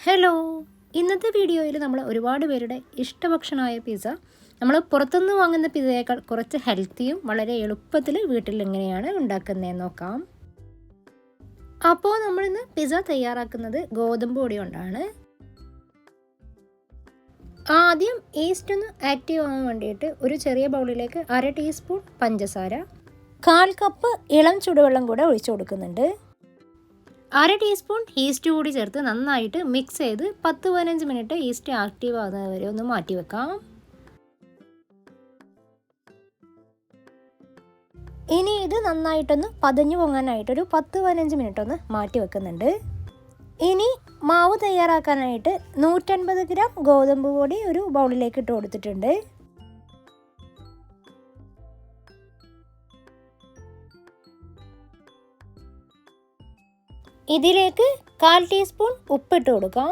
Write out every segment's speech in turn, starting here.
Hello, ഇന്നത്തെ വീഡിയോയിൽ നമ്മൾ ഒരുപാട് പേരുടെ ഇഷ്ടഭക്ഷണമായ പിസ്സ നമ്മൾ പുറത്തുനിന്ന് വാങ്ങുന്ന പിസ്സയേക്കാൾ കുറച്ച് ഹെൽത്തിയും വളരെ എളുപ്പത്തിൽ വീട്ടിൽ എങ്ങനെയാണ് ഉണ്ടാക്കുന്നതെന്ന് നോക്കാം. അപ്പോൾ നമ്മളിന്ന് പിസ്സ തയ്യാറാക്കുന്നത് ഗോതമ്പ് പൊടി കൊണ്ടാണ്. ആദ്യം ഈസ്റ്റ് ഒന്ന് ആക്റ്റീവ് ആവാൻ വേണ്ടിയിട്ട് ഒരു ചെറിയ ബൗളിലേക്ക് 1/2 ടീസ്പൂൺ പഞ്ചസാര, 1/4 കപ്പ് ഇളം ചൂടുവെള്ളം കൂടെ ഒഴിച്ചു കൊടുക്കുന്നുണ്ട്. 1/2 ടീസ്പൂൺ ഈസ്റ്റ് കൂടി ചേർത്ത് നന്നായിട്ട് മിക്സ് ചെയ്ത് 10-15 മിനിറ്റ് ഈസ്റ്റ് ആക്റ്റീവ് ആകുന്നത് വരെ ഒന്ന് മാറ്റി വെക്കാം. ഇനി ഇത് നന്നായിട്ടൊന്ന് പതഞ്ഞു പൊങ്ങാനായിട്ടൊരു 10-15 മിനിറ്റ് ഒന്ന് മാറ്റി വെക്കുന്നുണ്ട്. ഇനി മാവ് തയ്യാറാക്കാനായിട്ട് 150 ഗ്രാം ഗോതമ്പ് പൊടി ഒരു ബൗളിലേക്ക് ഇട്ട് കൊടുത്തിട്ടുണ്ട്. ഇതിലേക്ക് 1/4 ടീസ്പൂൺ ഉപ്പിട്ട് കൊടുക്കാം.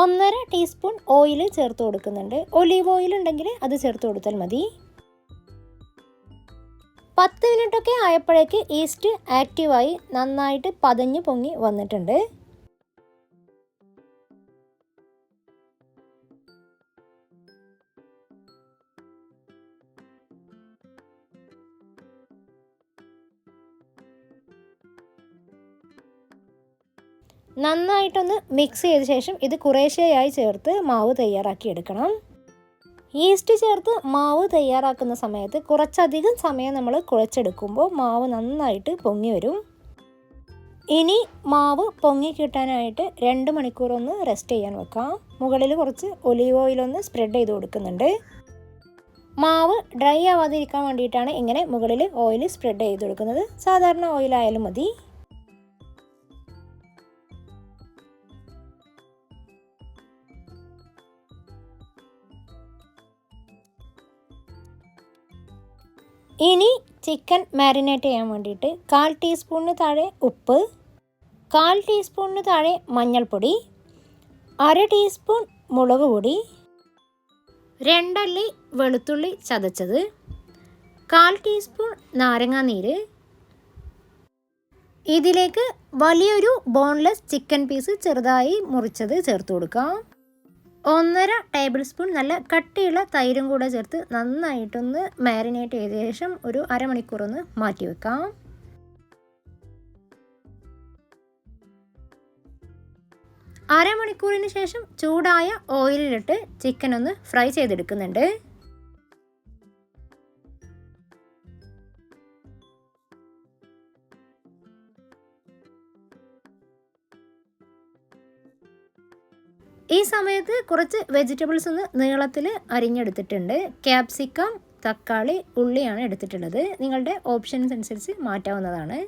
1.5 ടീസ്പൂൺ ഓയിൽ ചേർത്ത് കൊടുക്കുന്നുണ്ട്. ഒലീവ് ഓയിൽ ഉണ്ടെങ്കിൽ അത് ചേർത്ത് കൊടുത്താൽ മതി. 10 മിനിറ്റൊക്കെ ആയപ്പോഴേക്ക് ഈസ്റ്റ് ആക്റ്റീവായി നന്നായിട്ട് പതഞ്ഞ് പൊങ്ങി വന്നിട്ടുണ്ട്. നന്നായിട്ടൊന്ന് മിക്സ് ചെയ്ത ശേഷം ഇത് കുറേശ്ശെയായി ചേർത്ത് മാവ് തയ്യാറാക്കി എടുക്കണം. ഈസ്റ്റ് ചേർത്ത് മാവ് തയ്യാറാക്കുന്ന സമയത്ത് കുറച്ചധികം സമയം നമ്മൾ കുഴച്ചെടുക്കുമ്പോൾ മാവ് നന്നായിട്ട് പൊങ്ങി വരും. ഇനി മാവ് പൊങ്ങി കിട്ടാനായിട്ട് 2 മണിക്കൂർ ഒന്ന് റെസ്റ്റ് ചെയ്യാൻ വെക്കാം. മുകളിൽ കുറച്ച് ഒലീവ് ഓയിലൊന്ന് സ്പ്രെഡ് ചെയ്ത് കൊടുക്കുന്നുണ്ട്. മാവ് ഡ്രൈ ആവാതിരിക്കാൻ വേണ്ടിയിട്ടാണ് ഇങ്ങനെ മുകളിൽ ഓയിൽ സ്പ്രെഡ് ചെയ്ത് കൊടുക്കുന്നത്. സാധാരണ ഓയിലായാലും മതി. ഇനി ചിക്കൻ മാരിനേറ്റ് ചെയ്യാൻ വേണ്ടിയിട്ട് 1/4 ടീസ്പൂണിന് താഴെ ഉപ്പ്, 1/4 ടീസ്പൂണിന് താഴെ മഞ്ഞൾപ്പൊടി, 1/2 ടീസ്പൂൺ മുളക് പൊടി, 2 അല്ലി വെളുത്തുള്ളി ചതച്ചത്, 1/4 ടീസ്പൂൺ നാരങ്ങാനീര്, ഇതിലേക്ക് വലിയൊരു ബോൺലെസ് ചിക്കൻ പീസ് ചെറുതായി മുറിച്ചത് ചേർത്ത് കൊടുക്കാം. 1.5 ടേബിൾ സ്പൂൺ നല്ല കട്ടിയുള്ള തൈരും കൂടെ ചേർത്ത് നന്നായിട്ടൊന്ന് മാരിനേറ്റ് ചെയ്ത ശേഷം ഒരു അരമണിക്കൂർ ഒന്ന് മാറ്റി വെക്കാം. അരമണിക്കൂറിന് ശേഷം ചൂടായ ഓയിലിലിട്ട് ചിക്കൻ ഒന്ന് ഫ്രൈ ചെയ്തെടുക്കുന്നുണ്ട്. ഈ സമയത്ത് കുറച്ച് വെജിറ്റബിൾസ് ഒന്ന് നീളത്തിൽ അരിഞ്ഞെടുത്തിട്ടുണ്ട്. ക്യാപ്സിക്കം, തക്കാളി, ഉള്ളിയാണ് എടുത്തിട്ടുള്ളത്. നിങ്ങളുടെ ഓപ്ഷൻസ് അനുസരിച്ച് മാറ്റാവുന്നതാണ്.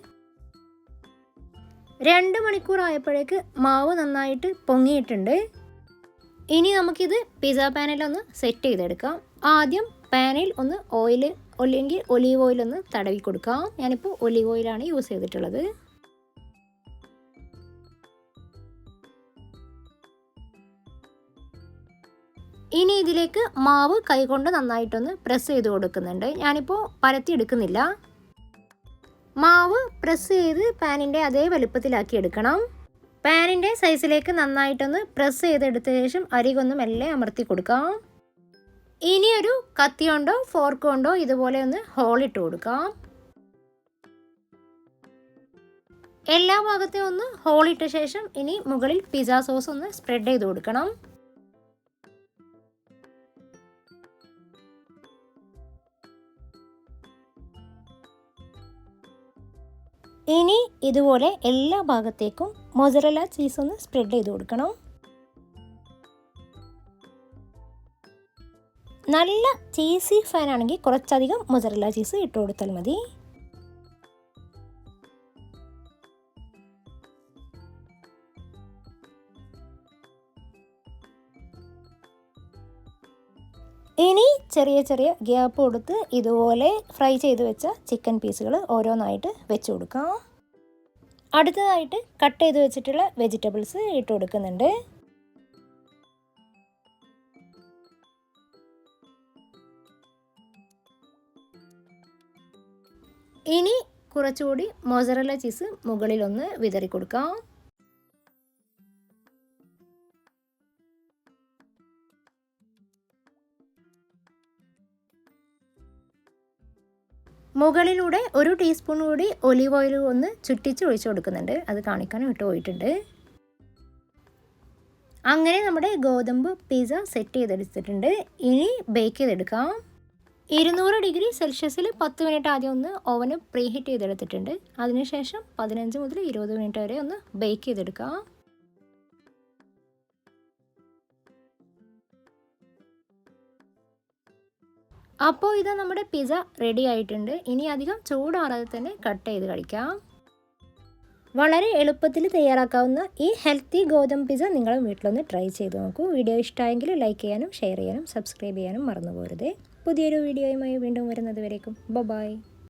2 മണിക്കൂർ ആയപ്പോഴേക്ക് മാവ് നന്നായിട്ട് പൊങ്ങിയിട്ടുണ്ട്. ഇനി നമുക്കിത് പിസ്സ പാനിലൊന്ന് സെറ്റ് ചെയ്തെടുക്കാം. ആദ്യം പാനിൽ ഒന്ന് ഓയിൽ അല്ലെങ്കിൽ ഒലീവ് ഓയിലൊന്ന് തടവി കൊടുക്കാം. ഞാനിപ്പോൾ ഒലീവ് ഓയിലാണ് യൂസ് ചെയ്തിട്ടുള്ളത്. ഇനി ഇതിലേക്ക് മാവ് കൈകൊണ്ട് നന്നായിട്ടൊന്ന് പ്രസ് ചെയ്ത് കൊടുക്കുന്നുണ്ട്. ഞാനിപ്പോൾ പരത്തി എടുക്കുന്നില്ല. മാവ് പ്രസ് ചെയ്ത് പാനിൻ്റെ അതേ വലുപ്പത്തിലാക്കി എടുക്കണം. പാനിൻ്റെ സൈസിലേക്ക് നന്നായിട്ടൊന്ന് പ്രസ് ചെയ്തെടുത്ത ശേഷം അരികൊന്ന് മെല്ലെ അമർത്തി കൊടുക്കാം. ഇനി ഒരു കത്തി കൊണ്ടോ ഫോർക്ക് കൊണ്ടോ ഇതുപോലെ ഒന്ന് ഹോളിട്ട് കൊടുക്കാം. എല്ലാ ഭാഗത്തെയും ഒന്ന് ഹോളിട്ട ശേഷം ഇനി മുകളിൽ പിസ്സ സോസ് ഒന്ന് സ്പ്രെഡ് ചെയ്ത് കൊടുക്കണം. ഇനി ഇതുപോലെ എല്ലാ ഭാഗത്തേക്കും മൊസറല്ല ചീസ് ഒന്ന് സ്പ്രെഡ് ചെയ്ത് കൊടുക്കണം. നല്ല ചീസി ഫാനാണെങ്കിൽ കുറച്ചധികം മൊസറല്ല ചീസ് ഇട്ട് കൊടുത്താൽ മതി. ഇനി ചെറിയ ചെറിയ ഗ്യാപ്പ് കൊടുത്ത് ഇതുപോലെ ഫ്രൈ ചെയ്ത് വെച്ച ചിക്കൻ പീസുകൾ ഓരോന്നായിട്ട് വെച്ച് കൊടുക്കാം. അടുത്തതായിട്ട് കട്ട് ചെയ്ത് വെച്ചിട്ടുള്ള വെജിറ്റബിൾസ് ഇട്ട് കൊടുക്കുന്നുണ്ട്. ഇനി കുറച്ചുകൂടി മൊസറല്ല ചീസ് മുകളിലൊന്ന് വിതറി കൊടുക്കാം. മുകളിലൂടെ 1 ടീസ്പൂൺ കൂടി ഒലിവ് ഓയിൽ ഒന്ന് ചുറ്റിച്ച് ഒഴിച്ചു കൊടുക്കുന്നുണ്ട്. അത് കാണിക്കാൻ വിട്ടുപോയിട്ടുണ്ട്. അങ്ങനെ നമ്മുടെ ഗോതമ്പ് പിസ്സ സെറ്റ് ചെയ്തെടുത്തിട്ടുണ്ട്. ഇനി ബേക്ക് ചെയ്തെടുക്കാം. 200 ഡിഗ്രി സെൽഷ്യസിൽ 10 മിനിറ്റ് ആദ്യം ഒന്ന് ഓവന് പ്രീ ഹീറ്റ് ചെയ്തെടുത്തിട്ടുണ്ട്. അതിനുശേഷം 15 മുതൽ 20 മിനിറ്റ് വരെ ഒന്ന് ബേക്ക് ചെയ്തെടുക്കാം. അപ്പോൾ ഇതാ നമ്മുടെ പിസ്സ റെഡി ആയിട്ടുണ്ട്. ഇനി അധികം ചൂടാറാതെ തന്നെ കട്ട് ചെയ്ത് കഴിക്കാം. വളരെ എളുപ്പത്തിൽ തയ്യാറാക്കാവുന്ന ഈ ഹെൽത്തി ഗോതമ്പ് പിസ്സ നിങ്ങൾ വീട്ടിലൊന്ന് ട്രൈ ചെയ്ത് നോക്കൂ. വീഡിയോ ഇഷ്ടമായെങ്കിൽ ലൈക്ക് ചെയ്യാനും ഷെയർ ചെയ്യാനും സബ്സ്ക്രൈബ് ചെയ്യാനും മറന്നു പോകരുത്. പുതിയൊരു വീഡിയോയുമായി വീണ്ടും വരുന്നത് വരേക്കും ബൈ.